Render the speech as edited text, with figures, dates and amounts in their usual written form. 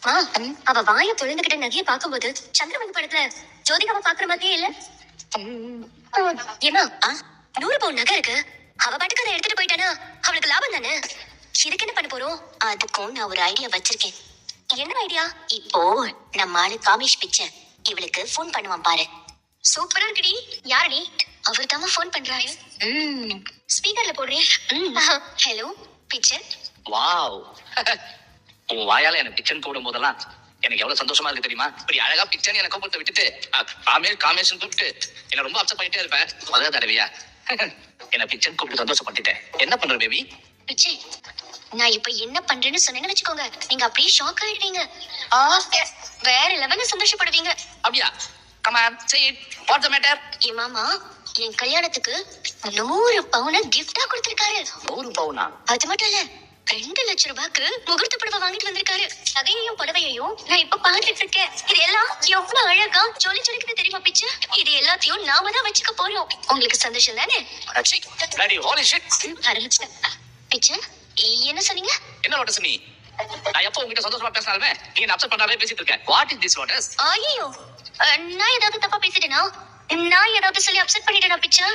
மா, அவ வாய பொழுந்துகிட்ட நகைய பாக்கும்போது சந்திரமுகி படத்துல ஜோதிகாவை பாக்குற மாதிரியே இல்ல. ஏமா 100 பவுன் நகை இருக்கு, அவ பாட்டுக்கு அதை எடுத்துட்டு போயிட்டானா அவளுக்கு லாபம் தானே. இதுக்கு என்ன பண்ண போறோம்? அதுக்கும் நான் ஒரு ஐடியா வச்சிருக்கேன். என்ன ஐடியா? இப்போ நம்ம ஆளு காமேஷ் பிச்சை இவளுக்கு போன் பண்ணுவான் பாரு. சூப்பரா இருக்குடி. யாரடி? அவர் தான் போன் பண்றாரு. ஸ்பீக்கர்ல போடுறேன். Hello picture. வாவ். உன் வாயால எனக்கு பிச்சன் கூடும் போதெல்லாம் எனக்கு எவ்வளவு சந்தோஷமா இருக்கு தெரியுமா? இப்படி அழகா பிச்சன் எனக்கு கூப்பிட்டு விட்டுட்டு காமேஷ் கூப்பிட்டு என்ன ரொம்ப அப்செட் பண்ணிட்டே இருப்பேன். முதல் தடவையா என்ன பிச்சன் கூப்பிட்டு சந்தோஷப்பட்டுட்டேன். என்ன பண்ற பேபி? பிச்சை, நான் இப்ப என்ன பண்றேன்னு சொன்னேன்னு வச்சுக்கோங்க, நீங்க அப்படியே ஷாக் ஆயிடுவீங்க. வேற லெவல்ல சந்தோஷப்படுவீங்க. அப்படியா? Come on, say it. What's the matter? என் மாமா என் கல்யாணத்துக்கு 100 பவுன கிஃப்டா கொடுத்திருக்காரு. 100 பவுனா? அது மட்டும் இல்ல, 2 லட்சம் ரூபாய்க்கு முகூர்த்த புடவை வாங்கிட்டு வந்திருக்காரு. நகையையும் புடவையையும் நான் இப்ப பாத்துட்டு இருக்கேன். இது எல்லாம் எவ்வளவு அழகா ஜொலி ஜொலிக்குது தெரியுமா பிச்சை? இது எல்லாத்தையும் நாம தான் வச்சுக்க போறோம். உங்களுக்கு சந்தோஷம் தானே? Bloody holy shit. பிச்சை, என்ன சொன்னீங்க? என்ன லோட்டஸ் நீ? நான் எப்போ உங்ககிட்ட சந்தோஷமா பேசினாலுமே நீ அப்செட் பண்றாவே பேசிட்டு இருக்க. What is this lotus? ஐயோ, நான் ஏதாவது தப்பா பேசிட்டேனா? நான் ஏதாவது சொல்லி அப்செட் பண்ணிட்டேனா பிச்சை?